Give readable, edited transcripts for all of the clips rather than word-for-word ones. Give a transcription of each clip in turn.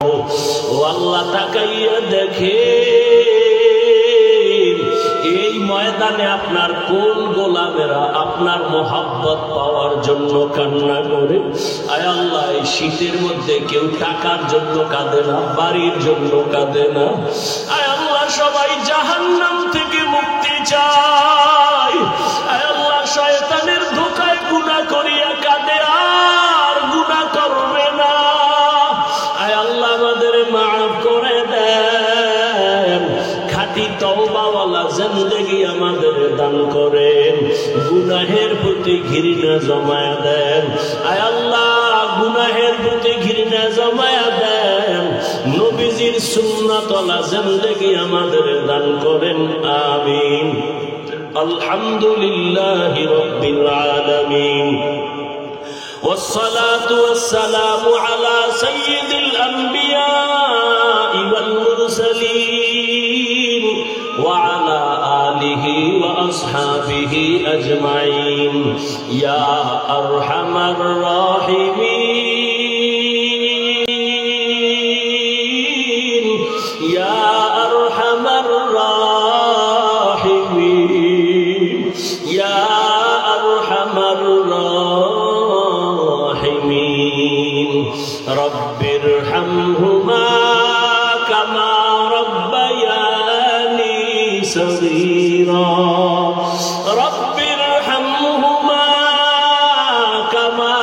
ও আল্লাহ তাকাইয়া দেখে এই ময়দানে আপনার কোন গোলামেরা আপনার মোহাব্বত পাওয়ার জন্য কান্না করে। আয় আল্লাহ, এই শীতের মধ্যে কেউ টাকার জন্য কাঁদে না, বাড়ির জন্য কাঁদে না। আয় আল্লাহ, সবাই জাহান্নাম থেকে মুক্তি চায়। আয় আল্লাহ, শয়তানের ধোঁকায় গুনাহ করিয়া কাঁদে, আর গুনাহ করবে না। আয় আল্লাহ, আমাদের মাফ করে দেন, খাঁটি তওবাওয়ালা জিন্দেগি আমাদের দান করেন, গুনাহের প্রতি ঘৃণা জমায়া দেন। আয় আল্লাহ, গুনাহের প্রতি ঘৃণা জমায়া দেন, নবীজির সুন্নাতওয়ালা জিন্দেগি আমাদের দান করেন। আমিন। আলহামদুলিল্লাহি রাব্বিল আলামিন। والصلاة والسلام على سيد الأنبياء والمرسلين وعلى آله وأصحابه أجمعين يا أرحم الراحمين يا أرحم الراحمين يا أرحم الراحمين رب ارحمهما كما ربياني صغيرا رب ارحمهما كما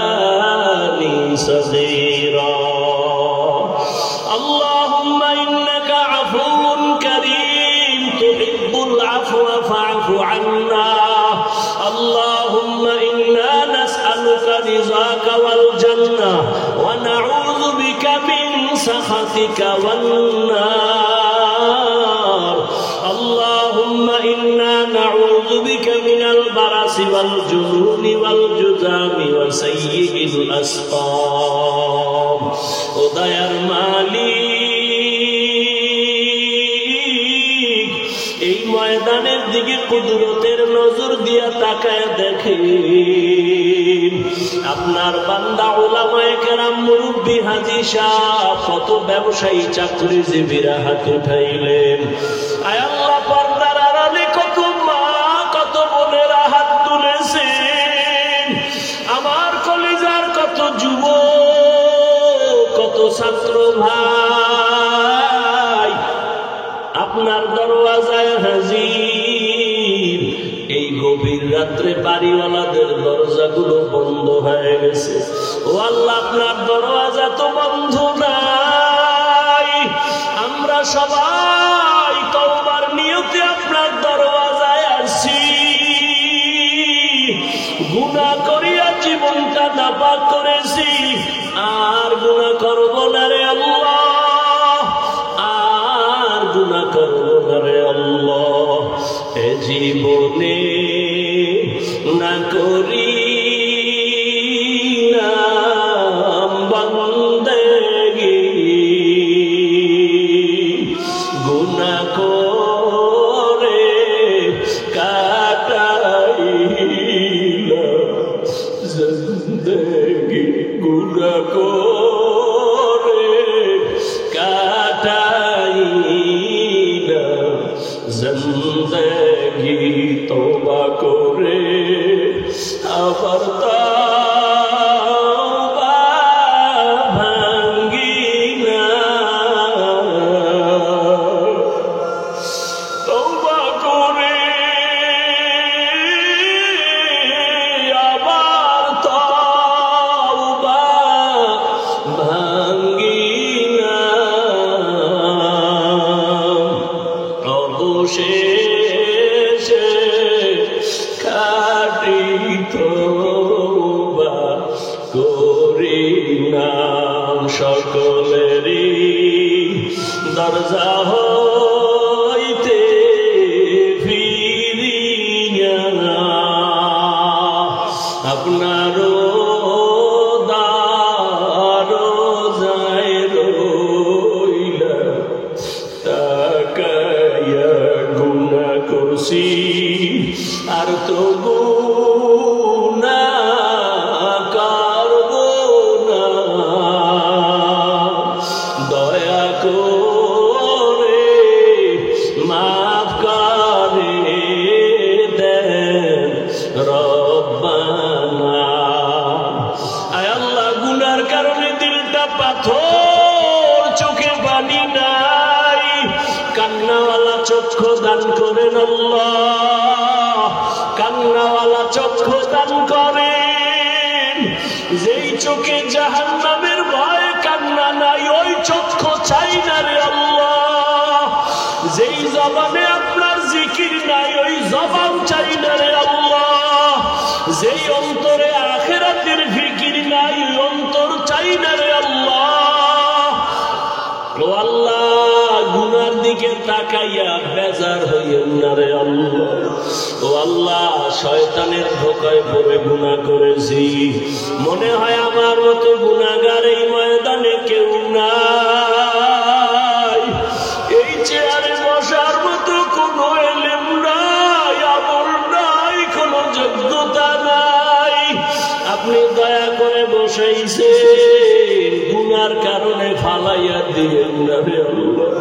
ربياني صغيرا اللهم إنك عفو كريم تحب العفو فاعف عنا اللهم إنا نسألك رضاك والجنة ونعوذ بك من سخطك والنار اللهم إنا نعوذ بك من البرص والجنون والجذام وسيء الأسقام ودير মালিক এই ময়দানের দিকে কুদরতের নজর দিয়া তাকায় দেখেন আপনার বান্দা উলামায়ে কেরাম মুরব্বি হাজী সাহেব কত ব্যবসায়ী চাকরিজীবীরা হাত উঠাইলেন আয় আল্লাহ পর্দার আড়ালে কত মা কত বোনেরা হাত তুলেছেন আমার কলিজার কত যুবক কত ছাত্র ভাই আপনার দরওয়াজায় হাজির এই গভীর রাত্রে বাড়িওয়ালাদের দরজাগুলো বন্ধ হয়ে গেছে ও আল্লাহ আপনার দরওয়াজা তো বন্ধ নাই আমরা সবাই তওবার নিয়তে আপনার দরওয়াজায় আসছি গুনাহ করিয়া জীবনটা নাপাক করেছি আর গুনাহ করব না রে আল্লাহ আর গুনাহ করব না রে আল্লাহ এ জীবনে না করি বন্দেগি গুনাহ করে কাটাইলাম জিন্দেগি গুনাহ করে কাটাইলাম জিন্দেগি তওবা করে আবার তওবা ভাঙ্গি না তওবা করে আবার তওবা ভাঙ্গি না অবশেষে খাঁটি তওবা করিলাম সকলেরই দরজা হইতে ফিরিয়া আপনারও দরজায় রইলাম তাকায়া গুনাহ করছি আর তো গুনাহ করব না পাথর, চোখে পানি নাই, কান্নাওয়ালা চক্ষু দান করেন আল্লাহ, কান্নাওয়ালা চক্ষু দান করেন। যেই চোখে জাহান্নামের ভয় কান্না নাই, ওই চক্ষু চাই না রে আল্লাহ। যেই জবানে আপনার জিকির নাই, ওই জবান চাই না রে আল্লাহ। যেই অন্তরে আখিরাতের ফিকির নাই, ওই অন্তর চাই না রে আল্লাহ। ও আল্লাহ, গুনার দিকে তাকাইয়া বেজার হইয়েন না রে আল্লাহ। ও আল্লাহ, শয়তানের ধোকায় পড়ে গুনাহ করেছি, মনে হয় আমার মতো গুনাহগার এই ময়দানে কেউ নাই। এই চেয়ারে বসার মতো কোনো এলেম নাই, আমল নাই, কোনো যোগ্যতা নাই। আপনি দয়া করে বসাইছেন, গুনার কারণে ফালাইয়া দিয়েন না রে আল্লাহ।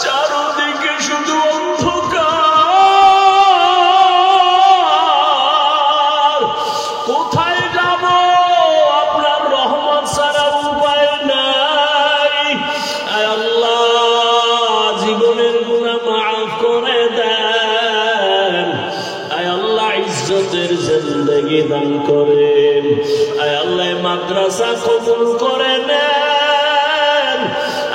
চারদিকে শুধু অন্ধকার, কোথায় যাব আপনার রহমত ছাড়া উপায় নাই। আয় আল্লাহ, জীবনের গুনাহ মাফ করে দেন। আয় আল্লাহ, ইজ্জতের জিন্দেগি দান করেন। আয় আল্লাহ, মাদ্রাসা কবুল করে নেন।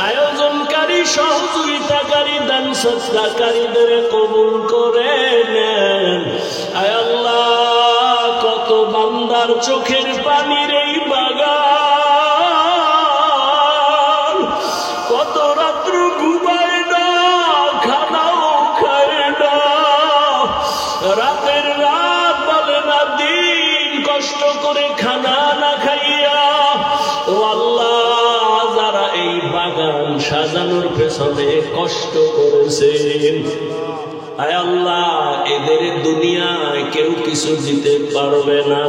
আয়োজনকারী, সহযোগিতাকারী, দান সদকাকারীদের কবুল করে নেন। আয় আল্লাহ, কত বান্দার চোখের পানির এই বাগান, কত রাত্র ঘুমায় না, খানাও খায় না, রাতের রাত বলে না দিন, কষ্ট করে খানা না খাইয়া। ও আল্লাহ, যারা এই বাগান সাজানোর পেছনে কষ্ট করেছেন, আয় আল্লাহ, এদের দুনিয়ায় কেউ কিছু দিতে পারবে না।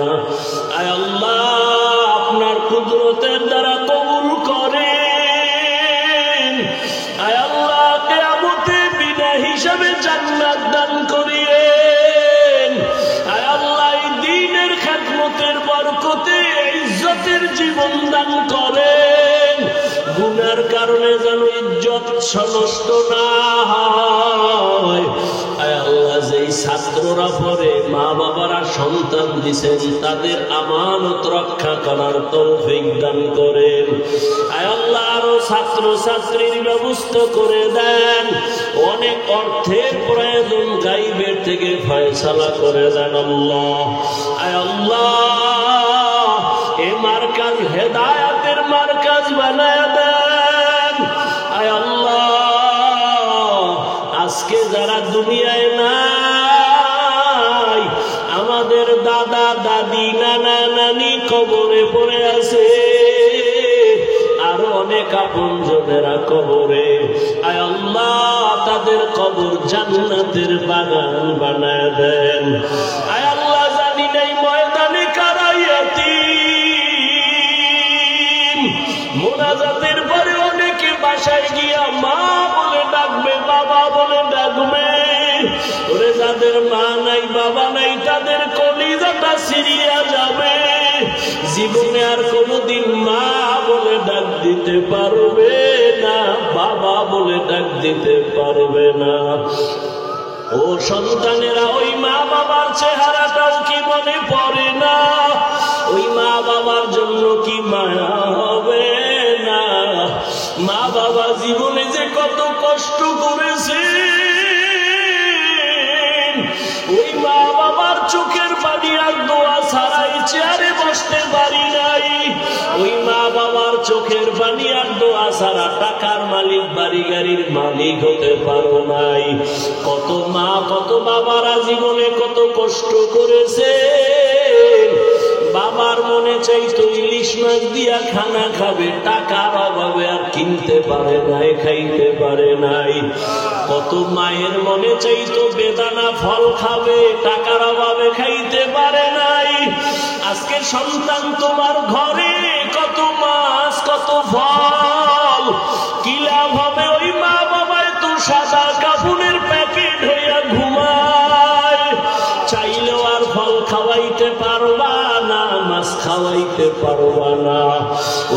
আয় আল্লাহ, আপনার কুদরতের দ্বারা কবুল করেন। আয় আল্লাহ, কিয়ামতে বিনা হিসাবে জান্নাত দান করিয়েন। আয় আল্লাহ, এই দ্বীনের খিদমতের বরকতে ইজ্জতের জীবন দান করেন। গুনার কারণে যেন ইজ্জত নষ্ট না হয়। আয় আল্লাহ, যেই ছাত্ররা পরে মা বাবারা সন্তান দিছেন, তাদের আমানত রক্ষা করার তৌফিক দান করেন। আয় আল্লাহ, আরো ছাত্র ছাত্রীর ব্যবস্থা করে দেন। অনেক অর্থের প্রয়োজন, গাইবের থেকে ফয়সালা করে দেন আল্লাহ। আয় আল্লাহ, এ মার্কাজ হেদায়েতের মার্কাজ বানায় দেন। আয় আল্লাহ, আজকে যারা দুনিয়ায় নাই, আমাদের দাদা দাদি নানা নানি কবরে পড়ে আছে, আরো অনেক আপনজনেরা কবরে। আয় আল্লাহ, তাদের কবর জান্নাতের বাগান বানায় দেন। আয় আল্লাহ, জানি নাই ময়দানে কারা ইয়াতীম, মোনাজাতের পরে অনেকে বাসায় গিয়া মা বলে ডাকবে, বাবা বলে ডাকবে। ওরে যাদের মা নাই বাবা নাই, তাদের কলিজাটা ছিঁড়িয়া যাবে। জীবনে আর কোনদিন মা বলে ডাক দিতে পারবে না, বাবা বলে ডাক দিতে পারবে না। ও সন্তানেরা, ওই মা বাবার চেহারাটাও কি মনে পড়ে না? ওই মা বাবার জন্য কি মায়া হবে না? মা বাবা জীবনে যে কত কষ্ট করেছে, ওই মা বাবার চোখের পানি আর দোয়া ছাড়াই চেয়ারে বসতে পারি নাই। ওই মা বাবার চোখের পানি আর দোয়া ছাড়া টাকার মালিক, বাড়ি গাড়ির মালিক হতে পারো নাই। কত মা কত বাবারা জীবনে কত কষ্ট করেছে। বাবার মনে চাইতো ইলিশ মাছ দিয়া খানা খাবে, টাকার অভাবে আর কিনতে পারে নাই, খাইতে পারে নাই। কত মায়ের মনে চাইতো বেদানা ফল খাবে, টাকার অভাবে খাইতে পারে নাই। আজকে সন্তান তোমার ঘরে কত মাছ কত ফল, কি লাভ হবে? ওই মা বাবায় তো সাদা কাপড়ের প্যাকেট হইয়া ঘুমায়, চাইলেও আর ফল খাওয়াইতে পারবা না, মাছ খাওয়াইতে পারবা না।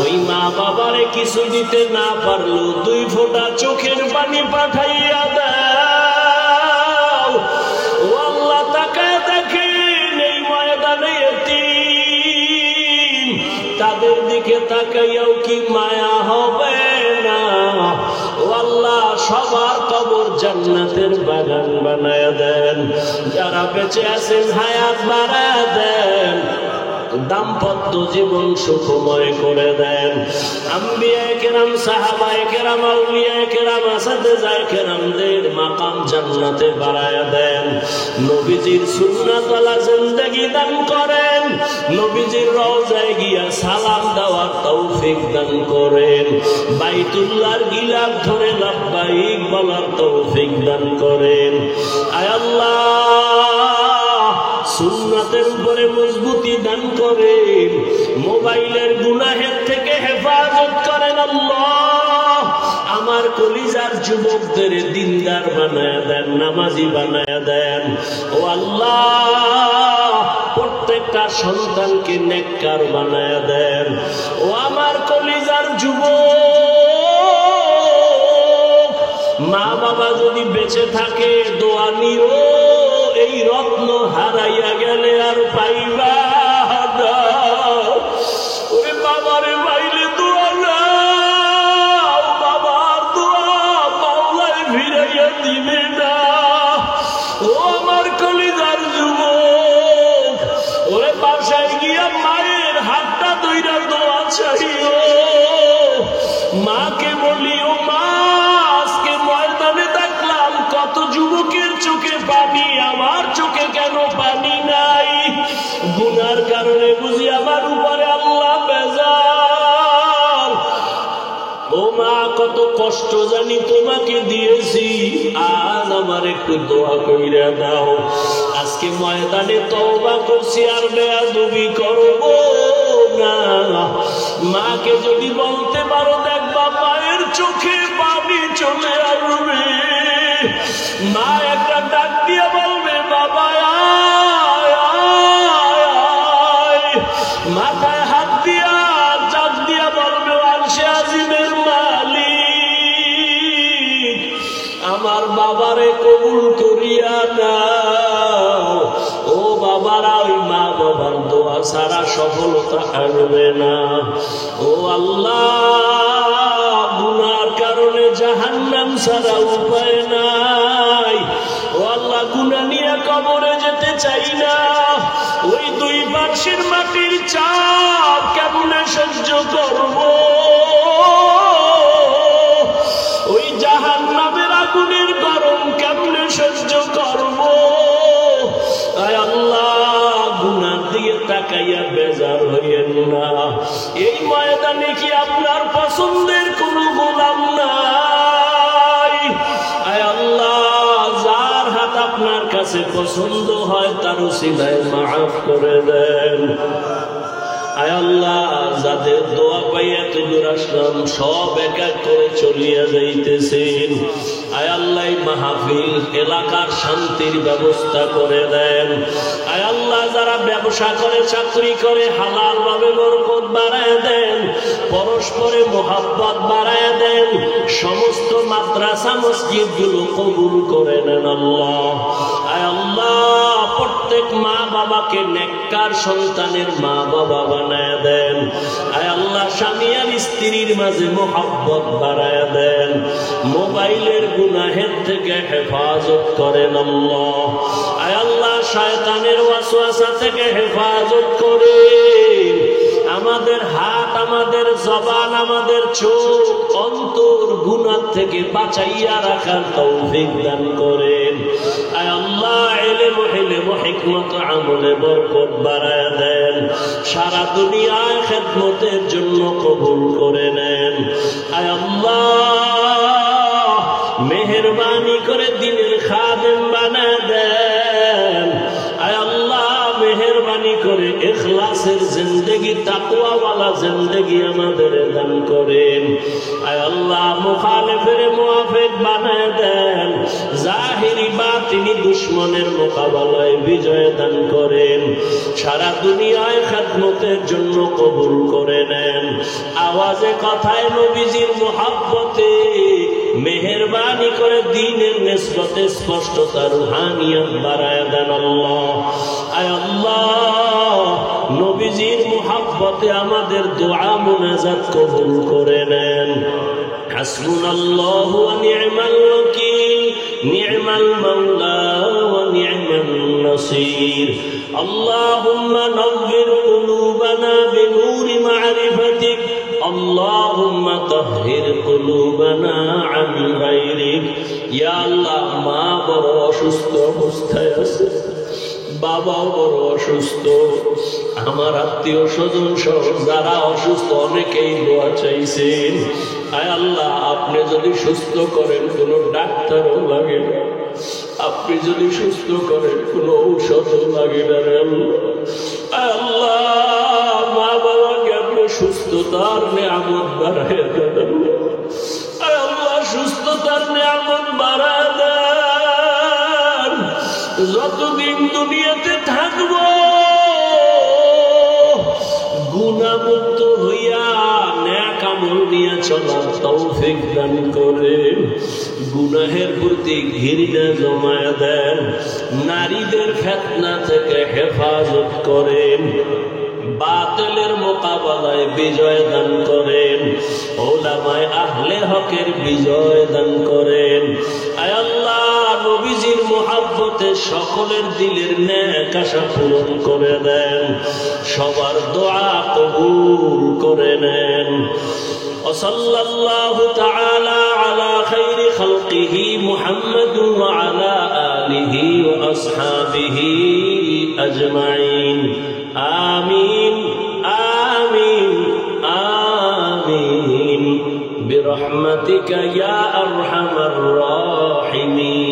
ওই মা বাবারে কিছু দিতে না পারলো 2 ফোঁটা চোখের পানি পাঠাইয়া দাও। ও আল্লাহ, তাকায় দেখেন এই ময়দানে এতিম, তাদের দিকে তাকাইয়াও কি মায়া হবে না? ও আল্লাহ, সবার কবর জান্নাতের বাগান বানায়া দেন। যারা বেঁচে আছেন হায়াত বাড়ায়া দেন, দাম্পত্য জীবন সুখময় করে দেন। আম্বিয়ায়ে কেরাম, সাহাবায়ে কেরাম, আউলিয়ায়ে কেরাম, আসাদেজায়ে কেরামদের মাকাম জান্নাতে বাড়ায়া দেন। নবীজির সুন্নাতওয়ালা জিন্দেগি দান করেন। নবীজির রওজায় গিয়া সালাম দেওয়ার তৌফিক দান করেন। বাইতুল্লাহর গিলাফ ধরে লাব্বাইক বলার তৌফিক দান করেন। আয় আল্লাহ, সুন্নাতের উপরে মজবুতি দান করেন। মোবাইলের গুনাহের থেকে হেফাজত করেন আল্লাহ। আমার কলিজার যুবকদের দিনদার বানায়া দেন, নামাজি বানায়া দেন। ও আল্লাহ, প্রত্যেকটা সন্তানকে নেককার বানায়া দেন। ও আমার কলিজার যুবক, মা বাবা যদি বেঁচে থাকে দোয়া নিও, এই রত্ন হারাইয়া গেলে আর পাইবা না। ওরে বাবারে পাইলে দোয়া নাও, বাবার দোয়া মাওলায় ফিরাইয়া দিবে না। ও আমার কলিজার যুবক, ওরে বাসায় গিয়া মায়ের হাতটা ধইরা দোয়া চাইও। মাকে বলিও, মা আজকে ময়দানে দেখলাম কত যুবকের চোখে পানি, আমার চোখে কেন পানি নাই? গুনার কারণে বুঝি আমার উপরে আল্লাহ বেজার। ও মা, কত কষ্ট জানি তোমাকে দিয়েছি, আজ আমার একটু দোয়া কইরা দাও। আজকে ময়দানে তওবা করছি, আর বেয়াদবি করব না। মাকে যদি বলতে পারো, দেখবা মায়ের চোখে পানি চলে আসবে। মা একটা ডাক দিয়ে বলবে, বাবা আয় আয় আয়। মাথায় হাত দিয়া চাপ দিয়া বলবে, আরশে আজিমের মালিক, আমার বাবারে কবুল করিয়া নাও। ও বাবারা, ওই মা বাবার দোয়া ছাড়া সফলতা আসবে না। ও আল্লাহ, গুনার কারণে জাহান্নাম ছাড়া উপায় নাই। ও আল্লাহ, গুনাহ নিয়ে কবরে যেতে চাই না। ওই 2 পার্শ্বের মাটির চাপ কেমনে সহ্য করব? ওই জাহান্নামের আগুনের গরম কেমনে সহ্য করব? আয় আল্লাহ, গুনার দিকে তাকাইয়া বেজার হইয়েন না। এই ময়দানে কি আপনার পছন্দের কোন গোলাম নাই? আয় আল্লাহ, যার হাত আপনার কাছে পছন্দ হয় তার উসিলায় মাফ করে দেন। আয় আল্লাহ, যাদের দোয়া পাই এত দূর আসলাম, সব এক এক করে চলিয়া যাইতেছেন। আয় আল্লাহ, মাহফিল এলাকার শান্তির ব্যবস্থা করে দেন। আয় আল্লাহ, যারা ব্যবসা করে, চাকরি করে, হালাল ভাবে বরকত বাড়ায় দেন, পরস্পরে মোহাব্বত বাড়ায় দেন। সমস্ত মাদ্রাসা মসজিদ গুলো কবুল করে নেন আল্লাহ। আয় আল্লাহ, প্রত্যেক মা বাবাকে নেককার সন্তানের মা বাবা বানায় দেন। আয় আল্লাহ, স্বামী আর স্ত্রীর মাঝে মোহাব্বত বাড়ায় দেন। মোবাইলের গুনাহের থেকে হেফাজত করেন আল্লাহ। আয় আল্লাহ, শয়তানের ওয়াসওয়াসা থেকে হেফাজত করেন। আমাদের হাত, আমাদের জবান, আমাদের চোখ, অন্তর গুনাহ থেকে বাঁচাইয়া রাখার তৌফিক দান করেন। আয় আল্লাহ, ইলম, হিলম, হিকমত, আমলে বরকত বাড়ায়া দেন। সারা দুনিয়ায় খেদমতের জন্য কবুল করে নেন। আয় আল্লাহ, মেহেরবানি করে দিনের খাদেম বানায় দেন। আয় আল্লাহ, মেহেরবানি করে ইখলাসের জিন্দেগি, তাকওয়াওয়ালা জিন্দেগি আমাদের দান করেন। আয় আল্লাহ, মুখালিফের মুওয়াফিক বানায় দেন। জাহিরি বাতিনি তিনি দুশমনের মোকাবেলায় বিজয় দান করেন, সারা দুনিয়ায় খেদমতের জন্য কবুল করে নেন। আওয়াজে কথায় নবীজির মুহাব্বতে মেহেরবানি করে দ্বীনের নিসবতে স্পষ্টতা রুহানিয়ত বাড়ায় দেন আল্লাহ। আয় আল্লাহ, নবীজির মুহাব্বতে আমাদের দোয়া মুনাজাত কবুল করে নেন। হাসবুনাল্লাহু ওয়া নি'মাল ওয়াকিল, নি'মাল মাওলা ওয়া নি'মান নাসির। আল্লাহুম্মা নাওবির কুলুবানা বিনূরি মা'রিফাতিক, আল্লাহুম্মা তাহহির কুলুবানা আন গায়রিক। ইয়া আল্লাহ, মা বড় অসুস্থ অবস্থায় আছে, বাবা বড় অসুস্থ, আমার আত্মীয় স্বজন সহ যারা অসুস্থ অনেকেই দোয়া চাইছেন। আয় আল্লাহ, আপনি যদি সুস্থ করেন কোনো ডাক্তারও লাগে না, আপনি যদি সুস্থ করেন কোনো ঔষধও লাগে না রে আল্লাহ। আয় আল্লাহ, মা বাবাকে আপনি সুস্থতার নিয়ামত বাড়ায় দেন। আয় আল্লাহ, সুস্থতার নিয়ামত বাড়ায় দেন। যতদিন দুনিয়াতে থাকব গুনাহমুক্ত হইয়া নেক আমল নিয়ে চলার তৌফিক দান করেন। গুনাহের প্রতি ঘৃণা জমায় দেন। নারীদের ফিতনা থেকে হেফাজত করেন। বাতিলের মোকাবেলায় বিজয় দান করেন। উলামায়ে আহলে হকের বিজয় দান করেন। আয় আল্লাহ, নবীজির মুহাব্বতে সকলের দিলের নেক আশা পূরণ করে দেন। সবার দোয়া কবুল করে নেন। وصلى الله تعالى على خير خلقه محمد وعلى آله وأصحابه أجمعين آمين آمين آمين برحمتك يا أرحم الراحمين.